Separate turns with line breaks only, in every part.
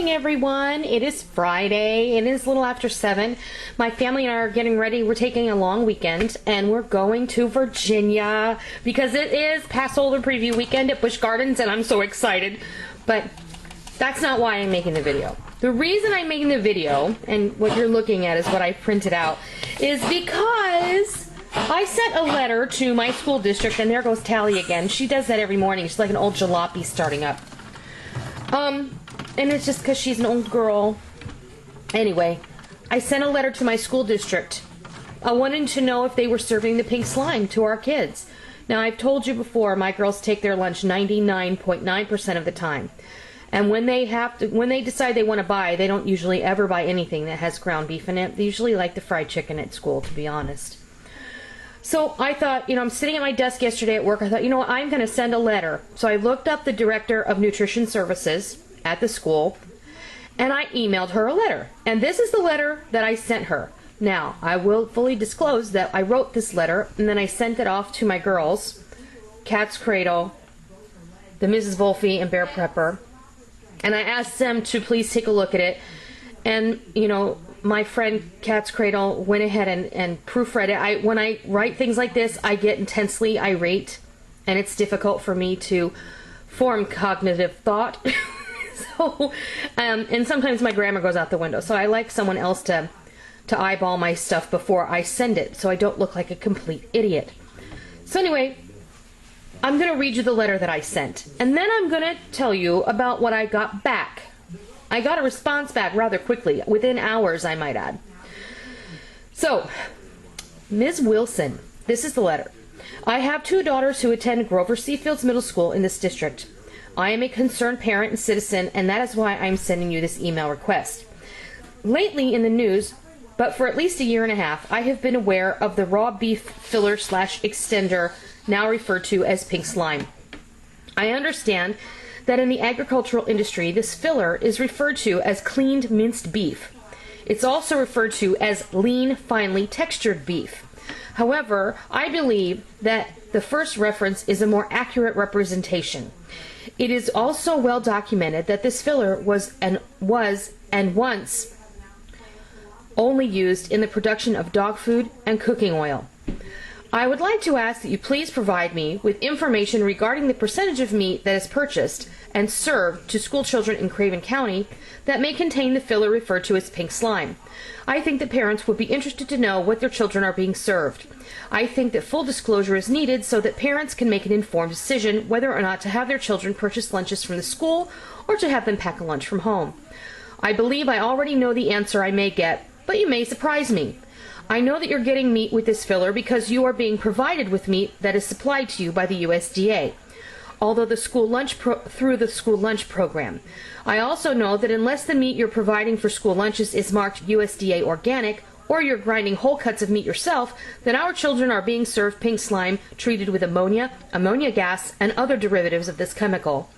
morning, everyone. It is Friday. It is a little after 7. My family and I are getting ready. We're taking a long weekend, and we're going to Virginia because it is Passover preview weekend at Busch Gardens, and I'm so excited. But that's not why I'm making the video. The reason I'm making the video, and what you're looking at is what I printed out, is because I sent a letter to my school district, and there goes Tally again. She does that every morning. She's like an old jalopy starting up. And it's just because she's an old girl. Anyway, I sent a letter to my school district. I wanted to know if they were serving the pink slime to our kids. Now, I've told you before, my girls take their lunch 99.9% of the time. And when they decide they want to buy, they don't usually ever buy anything that has ground beef in it. They usually like the fried chicken at school, to be honest. So I thought, I'm sitting at my desk yesterday at work. I thought, what, I'm going to send a letter. So I looked up the director of nutrition services at the school, and I emailed her a letter. And this is the letter that I sent her. Now, I will fully disclose that I wrote this letter, and then I sent it off to my girls, Cat's Cradle, the Mrs. Wolfe, and Bear Prepper. And I asked them to please take a look at it. And, my friend Cat's Cradle went ahead and proofread it. When I write things like this, I get intensely irate, and it's difficult for me to form cognitive thought. So, and sometimes my grammar goes out the window. So I like someone else to eyeball my stuff before I send it, so I don't look like a complete idiot. So anyway, I'm going to read you the letter that I sent, and then I'm going to tell you about what I got back. I got a response back rather quickly, within hours, I might add. So, Ms. Wilson, this is the letter. I have 2 daughters who attend Grover Seafields Middle School in this district. I am a concerned parent and citizen, and that is why I'm sending you this email request. Lately in the news, but for at least a year and a half, I have been aware of the raw beef filler/extender, now referred to as pink slime. I understand that in the agricultural industry, this filler is referred to as cleaned minced beef. It's also referred to as lean, finely textured beef. However, I believe that the first reference is a more accurate representation. It is also well documented that this filler was and once only used in the production of dog food and cooking oil. I would like to ask that you please provide me with information regarding the percentage of meat that is purchased and served to school children in Craven County that may contain the filler referred to as pink slime. I think that parents would be interested to know what their children are being served. I think that full disclosure is needed so that parents can make an informed decision whether or not to have their children purchase lunches from the school or to have them pack a lunch from home. I believe I already know the answer I may get, but you may surprise me. I know that you're getting meat with this filler because you are being provided with meat that is supplied to you by the USDA, although through the school lunch program. I also know that unless the meat you're providing for school lunches is marked USDA organic, or you're grinding whole cuts of meat yourself, then our children are being served pink slime treated with ammonia gas, and other derivatives of this chemical.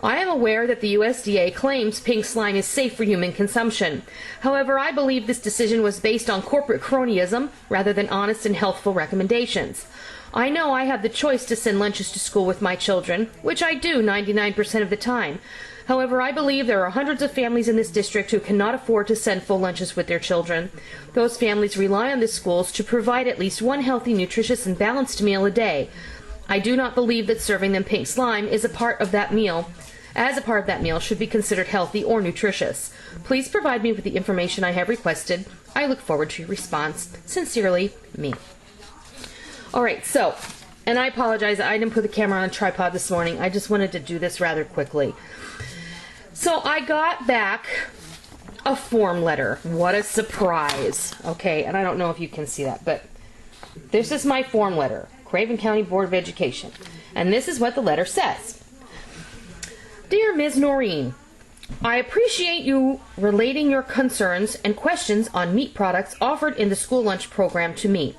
I am aware that the USDA claims pink slime is safe for human consumption. However, I believe this decision was based on corporate cronyism rather than honest and healthful recommendations. I know I have the choice to send lunches to school with my children, which I do 99% of the time. However, I believe there are hundreds of families in this district who cannot afford to send full lunches with their children. Those families rely on the schools to provide at least one healthy, nutritious, and balanced meal a day. I do not believe that serving them pink slime as a part of that meal should be considered healthy or nutritious. Please provide me with the information I have requested. I look forward to your response. Sincerely, me. Alright, so, and I apologize, I didn't put the camera on a tripod this morning. I just wanted to do this rather quickly. So I got back a form letter. What a surprise. Okay, and I don't know if you can see that, but this is my form letter, Craven County Board of Education. And this is what the letter says. Dear Ms. Noreen, I appreciate you relating your concerns and questions on meat products offered in the school lunch program to me.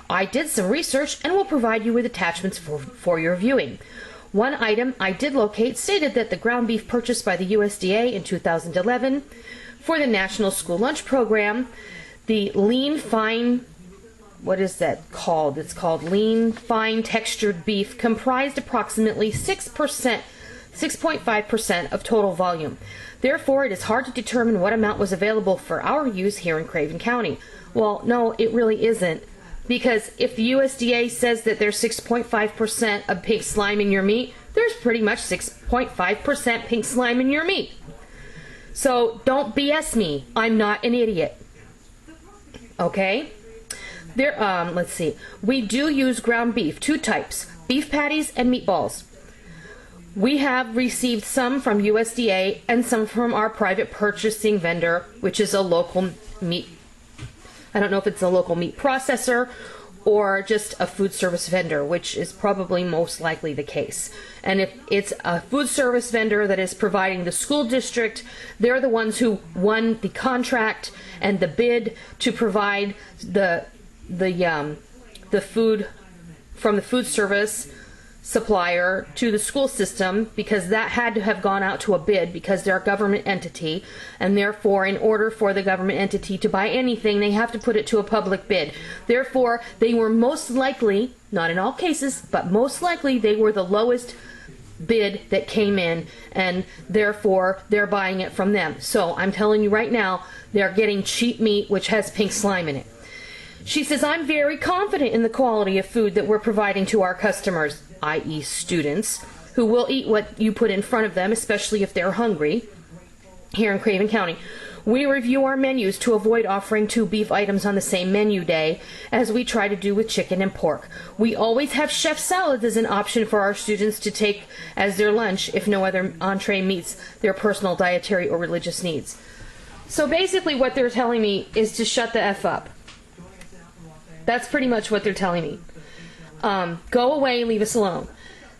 I did some research and will provide you with attachments for your viewing. One item I did locate stated that the ground beef purchased by the USDA in 2011 for the National School Lunch Program, the lean fine, what is that called? It's called lean fine textured beef, comprised approximately 6% 6.5% of total volume. Therefore, it is hard to determine what amount was available for our use here in Craven County. Well, no, it really isn't. Because if the USDA says that there's 6.5% of pink slime in your meat, there's pretty much 6.5% pink slime in your meat. So don't BS me. I'm not an idiot. Okay? Let's see. We do use ground beef, 2 types, beef patties and meatballs. We have received some from USDA and some from our private purchasing vendor, which is a local meat. I don't know if it's a local meat processor or just a food service vendor, which is probably most likely the case. And if it's a food service vendor that is providing the school district, they're the ones who won the contract and the bid to provide the food from the food service supplier to the school system, because that had to have gone out to a bid because they're a government entity, and therefore in order for the government entity to buy anything, they have to put it to a public bid. Therefore, they were most likely, not in all cases, but most likely they were the lowest bid that came in, and therefore they're buying it from them. So I'm telling you right now, they're getting cheap meat which has pink slime in it. She says, I'm very confident in the quality of food that we're providing to our customers, i.e. students, who will eat what you put in front of them, especially if they're hungry, here in Craven County. We review our menus to avoid offering 2 beef items on the same menu day, as we try to do with chicken and pork. We always have chef salads as an option for our students to take as their lunch if no other entree meets their personal dietary or religious needs. So basically what they're telling me is to shut the F up. That's pretty much what they're telling me. Go away, leave us alone.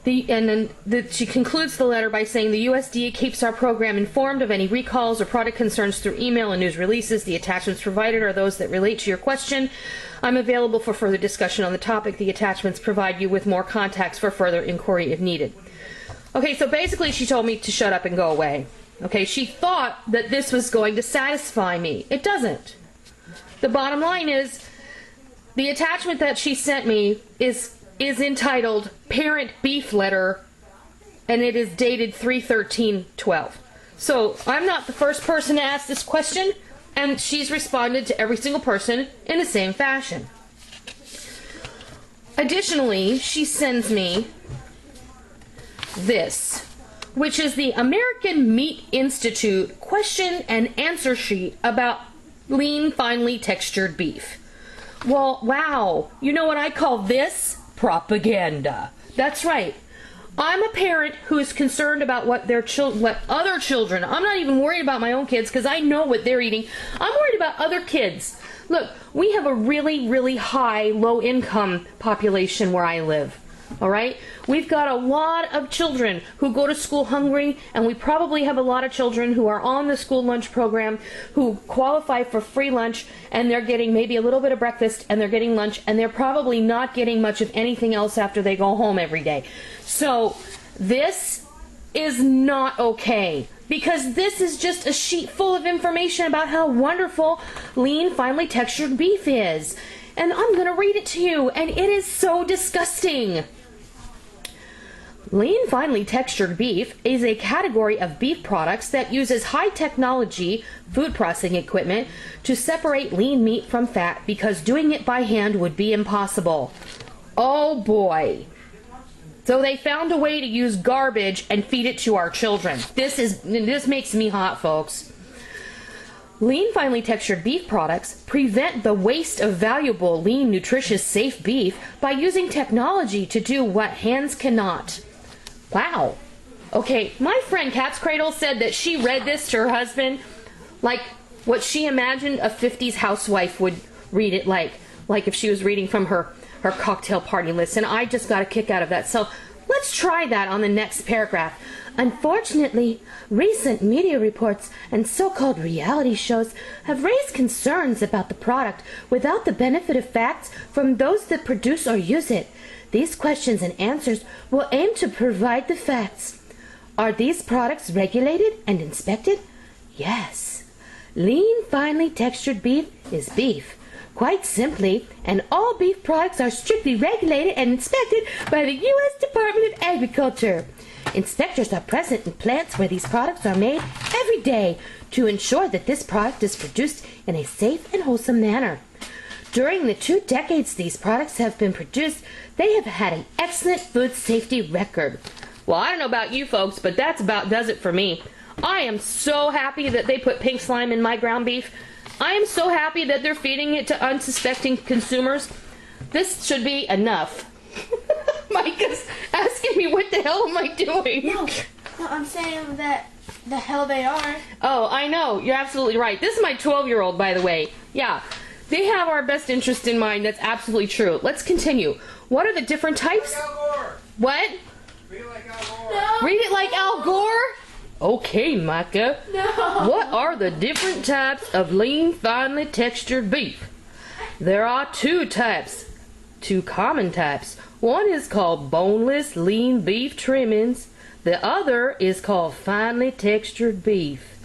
She concludes the letter by saying the USDA keeps our program informed of any recalls or product concerns through email and news releases. The attachments provided are those that relate to your question. I'm available for further discussion on the topic. The attachments provide you with more contacts for further inquiry if needed. Okay, so basically she told me to shut up and go away. Okay, she thought that this was going to satisfy me. It doesn't. The bottom line is, the attachment that she sent me is entitled Parent Beef Letter, and it is dated 3/13/12. So I'm not the first person to ask this question, and she's responded to every single person in the same fashion. Additionally, she sends me this, which is the American Meat Institute question and answer sheet about lean, finely textured beef. Well, wow. You know what I call this? Propaganda. That's right. I'm a parent who is concerned about what other children. I'm not even worried about my own kids because I know what they're eating. I'm worried about other kids. Look, we have a really, really high low-income population where I live. All right? We've got a lot of children who go to school hungry, and we probably have a lot of children who are on the school lunch program who qualify for free lunch, and they're getting maybe a little bit of breakfast, and they're getting lunch, and they're probably not getting much of anything else after they go home every day. So this is not okay, because this is just a sheet full of information about how wonderful lean, finely textured beef is. And I'm going to read it to you, and it is so disgusting. Lean, finely textured beef is a category of beef products that uses high technology food processing equipment to separate lean meat from fat, because doing it by hand would be impossible. Oh boy. So they found a way to use garbage and feed it to our children. This makes me hot, folks. Lean, finely textured beef products prevent the waste of valuable, lean, nutritious, safe beef by using technology to do what hands cannot. Wow. Okay, my friend Cat's Cradle said that she read this to her husband like what she imagined a 50s housewife would read it like if she was reading from her cocktail party list, and I just got a kick out of that. So let's try that on the next paragraph. Unfortunately, recent media reports and so-called reality shows have raised concerns about the product without the benefit of facts from those that produce or use it. These questions and answers will aim to provide the facts. Are these products regulated and inspected? Yes. Lean, finely textured beef is beef. Quite simply, and all beef products are strictly regulated and inspected by the U.S. Department of Agriculture. Inspectors are present in plants where these products are made every day to ensure that this product is produced in a safe and wholesome manner. During the 2 decades these products have been produced, they have had an excellent food safety record. Well, I don't know about you folks, but that's about does it for me. I am so happy that they put pink slime in my ground beef. I am so happy that they're feeding it to unsuspecting consumers. This should be enough. Micah's asking me what the hell am I doing?
No, I'm saying that the hell they are.
Oh, I know. You're absolutely right. This is my 12-year-old, by the way. Yeah, they have our best interest in mind. That's absolutely true. Let's continue. What are the different types?
Al Gore.
What?
Read it like Al Gore.
No.
Read it like Al Gore? Okay, Micah.
No.
What are the different types of lean, finely textured beef? There are 2 types. 2 common types. One is called boneless lean beef trimmings. The other is called finely textured beef.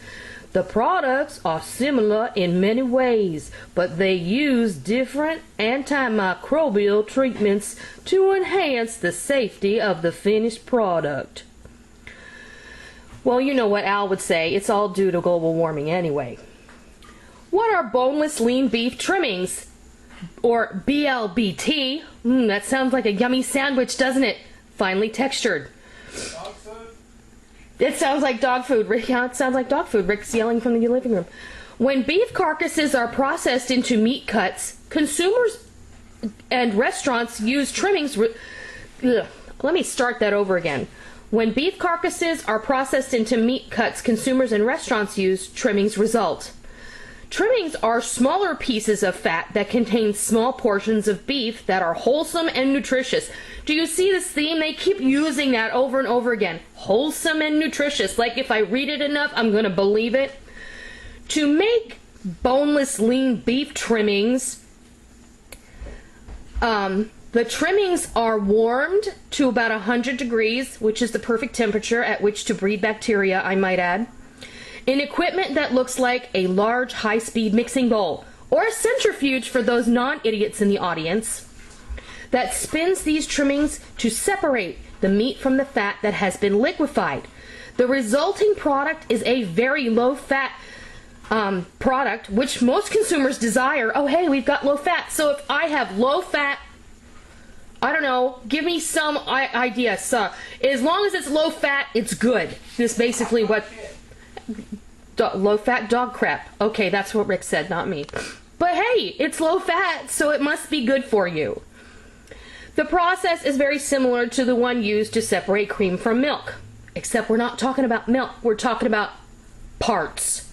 The products are similar in many ways, but they use different antimicrobial treatments to enhance the safety of the finished product. Well, you know what Al would say. It's all due to global warming anyway. What are boneless lean beef trimmings? Or BLBT. That sounds like a yummy sandwich, doesn't it? Finely textured.
Dog food.
It sounds like dog food. Yeah, it sounds like dog food. Rick's yelling from the living room. When beef carcasses are processed into meat cuts, consumers and restaurants use trimmings. Let me start that over again. When beef carcasses are processed into meat cuts, consumers and restaurants use trimmings result. Trimmings are smaller pieces of fat that contain small portions of beef that are wholesome and nutritious. Do you see this theme? They keep using that over and over again. Wholesome and nutritious. Like if I read it enough, I'm going to believe it. To make boneless lean beef trimmings, the trimmings are warmed to about 100 degrees, which is the perfect temperature at which to breed bacteria, I might add, in equipment that looks like a large high-speed mixing bowl, or a centrifuge for those non-idiots in the audience, that spins these trimmings to separate the meat from the fat that has been liquefied. The resulting product is a very low-fat product, which most consumers desire. Oh, hey, we've got low fat. So if I have low fat, I don't know, give me some idea. So as long as it's low fat, it's good. This is basically what... Low-fat dog crap. Okay, that's what Rick said, not me. But hey, it's low-fat, so it must be good for you. The process is very similar to the one used to separate cream from milk. Except we're not talking about milk, we're talking about parts.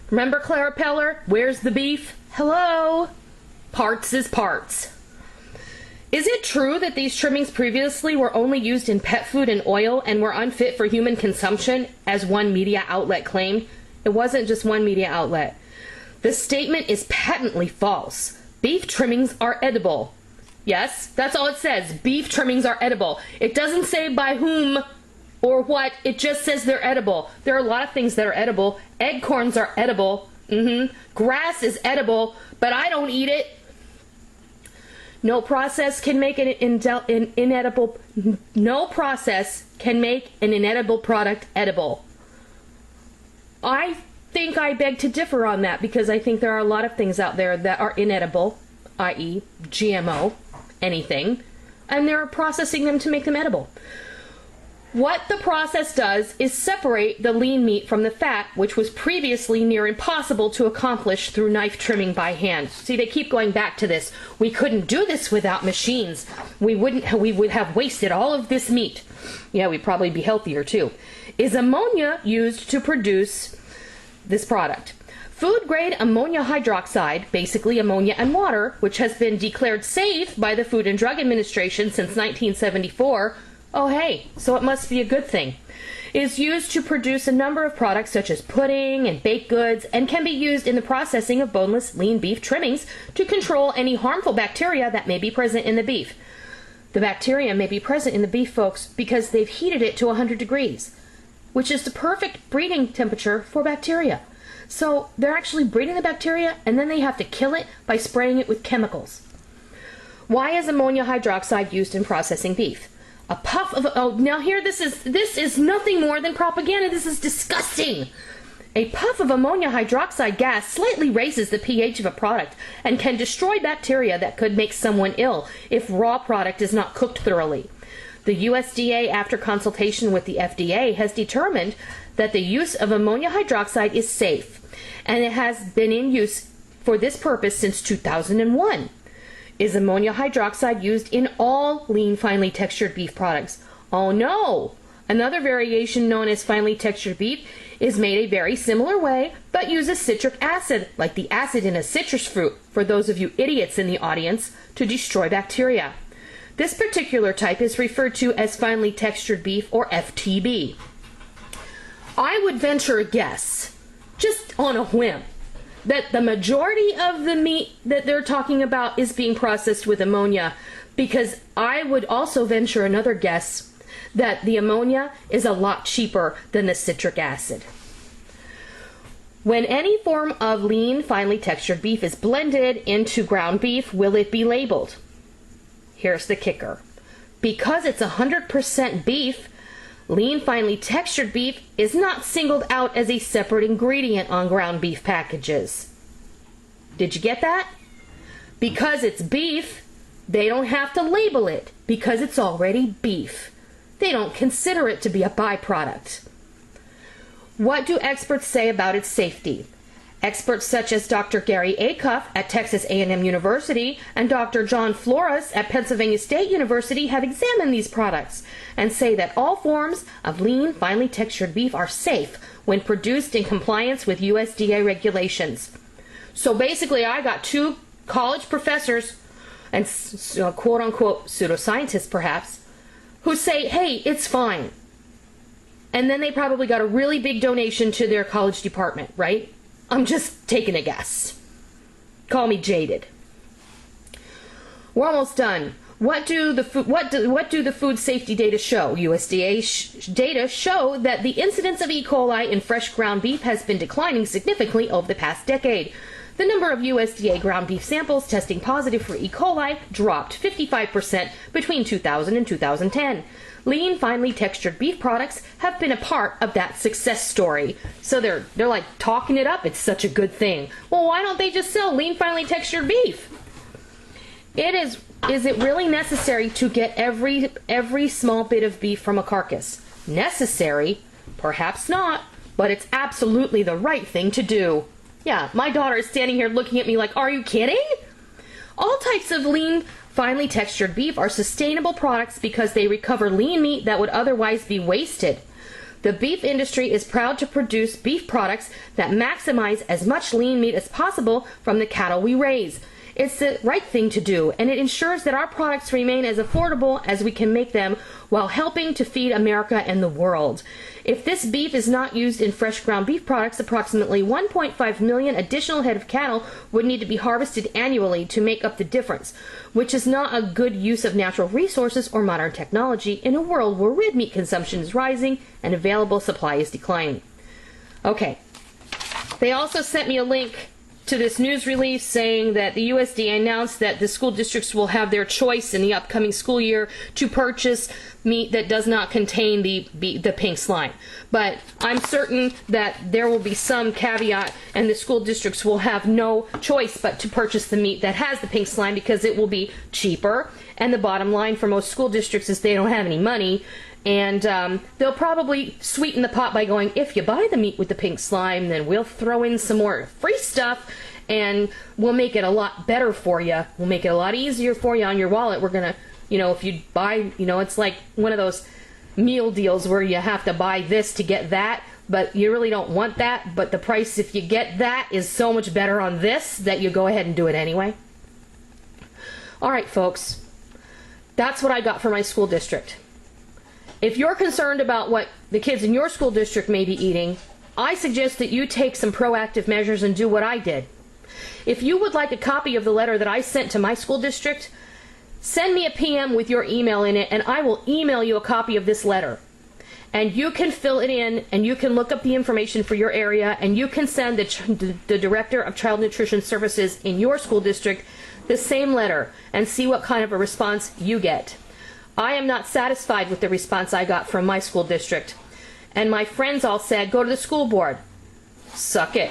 Remember Clara Peller? Where's the beef? Hello? Parts is parts. Is it true that these trimmings previously were only used in pet food and oil and were unfit for human consumption, as one media outlet claimed? It wasn't just one media outlet. The statement is patently false. Beef trimmings are edible. Yes, that's all it says. Beef trimmings are edible. It doesn't say by whom or what. It just says they're edible. There are a lot of things that are edible. Eggcorns are edible. Grass is edible, but I don't eat it. No process can make an inedible. No process can make an inedible product edible. I think I beg to differ on that, because I think there are a lot of things out there that are inedible, i.e. GMO, anything, and they're processing them to make them edible. What the process does is separate the lean meat from the fat, which was previously near impossible to accomplish through knife trimming by hand. See, they keep going back to this. We couldn't do this without machines. We would have wasted all of this meat. Yeah, we'd probably be healthier too. Is ammonia used to produce this product? Food-grade ammonia hydroxide, basically ammonia and water, which has been declared safe by the Food and Drug Administration since 1974, oh hey, so it must be a good thing, is used to produce a number of products such as pudding and baked goods, and can be used in the processing of boneless lean beef trimmings to control any harmful bacteria that may be present in the beef. The bacteria may be present in the beef, folks, because they've heated it to 100 degrees, which is the perfect breeding temperature for bacteria. So they're actually breeding the bacteria, and then they have to kill it by spraying it with chemicals. Why is ammonia hydroxide used in processing beef? A puff of, oh, now here, this is nothing more than propaganda. This is disgusting. A puff of ammonia hydroxide gas slightly raises the pH of a product and can destroy bacteria that could make someone ill if raw product is not cooked thoroughly. The USDA, after consultation with the FDA, has determined that the use of ammonia hydroxide is safe, and it has been in use for this purpose since 2001. Is ammonia hydroxide used in all lean, finely textured beef products? Oh no! Another variation known as finely textured beef is made a very similar way, but uses citric acid, like the acid in a citrus fruit, for those of you idiots in the audience, to destroy bacteria. This particular type is referred to as finely textured beef, or FTB. I would venture a guess, just on a whim, that the majority of the meat that they're talking about is being processed with ammonia, because I would also venture another guess that the ammonia is a lot cheaper than the citric acid. When any form of lean, finely textured beef is blended into ground beef, will it be labeled? Here's the kicker. Because it's 100% beef, lean, finely textured beef is not singled out as a separate ingredient on ground beef packages. Did you get that? Because it's beef, they don't have to label it because it's already beef. They don't consider it to be a byproduct. What do experts say about its safety? Experts such as Dr. Gary Acuff at Texas A&M University and Dr. John Flores at Pennsylvania State University have examined these products and say that all forms of lean, finely textured beef are safe when produced in compliance with USDA regulations. So basically, I got two college professors and quote-unquote pseudoscientists perhaps, who say, hey, it's fine. And then they probably got a really big donation to their college department, right? I'm just taking a guess. Call me jaded. We're almost done. What do the food safety data show? USDA data show that the incidence of E. coli in fresh ground beef has been declining significantly over the past decade. The number of USDA ground beef samples testing positive for E. coli dropped 55% between 2000 and 2010. Lean, finely textured beef products have been a part of that success story. So they're like talking it up. It's such a good thing. Well, why don't they just sell lean, finely textured beef? Is it really necessary to get every small bit of beef from a carcass? Necessary? Perhaps not, but it's absolutely the right thing to do. Yeah, my daughter is standing here looking at me like, are you kidding? All types of lean, finely textured beef are sustainable products because they recover lean meat that would otherwise be wasted. The beef industry is proud to produce beef products that maximize as much lean meat as possible from the cattle we raise. It's the right thing to do, and it ensures that our products remain as affordable as we can make them while helping to feed America and the world. If this beef is not used in fresh ground beef products, approximately 1.5 million additional head of cattle would need to be harvested annually to make up the difference, which is not a good use of natural resources or modern technology in a world where red meat consumption is rising and available supply is declining. Okay. They also sent me a link to this news release saying that the USDA announced that the school districts will have their choice in the upcoming school year to purchase meat that does not contain the pink slime. But I'm certain that there will be some caveat and the school districts will have no choice but to purchase the meat that has the pink slime because it will be cheaper. And the bottom line for most school districts is they don't have any money. And they'll probably sweeten the pot by going, if you buy the meat with the pink slime, then we'll throw in some more free stuff and we'll make it a lot better for you. We'll make it a lot easier for you on your wallet. We're going to, if you buy, it's like one of those meal deals where you have to buy this to get that, but you really don't want that. But the price, if you get that, is so much better on this that you go ahead and do it anyway. All right, folks. That's what I got for my school district. If you're concerned about what the kids in your school district may be eating, I suggest that you take some proactive measures and do what I did. If you would like a copy of the letter that I sent to my school district, send me a PM with your email in it and I will email you a copy of this letter. And you can fill it in and you can look up the information for your area and you can send the Director of Child Nutrition Services in your school district the same letter and see what kind of a response you get. I am not satisfied with the response I got from my school district. And my friends all said, go to the school board. Suck it.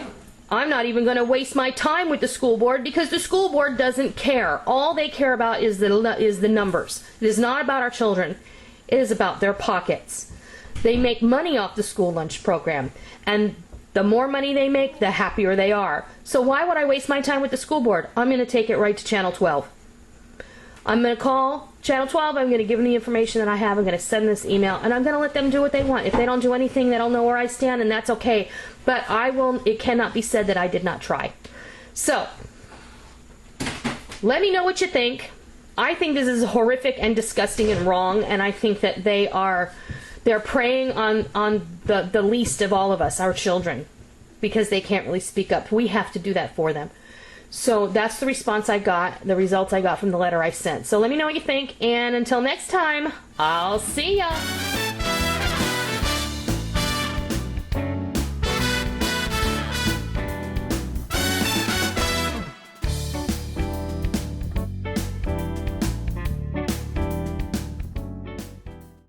I'm not even going to waste my time with the school board because the school board doesn't care. All they care about is the numbers. It is not about our children. It is about their pockets. They make money off the school lunch program, and the more money they make, the happier they are. So why would I waste my time with the school board? I'm going to take it right to Channel 12. I'm going to call Channel 12. I'm going to give them the information that I have. I'm going to send this email, and I'm going to let them do what they want. If they don't do anything, they don't know where I stand, and that's okay. But I will. It cannot be said that I did not try. So let me know what you think. I think this is horrific and disgusting and wrong, and I think that they're preying on the least of all of us, our children, because they can't really speak up. We have to do that for them. So that's the response I got, the results I got from the letter I sent. So let me know what you think, and until next time, I'll see ya.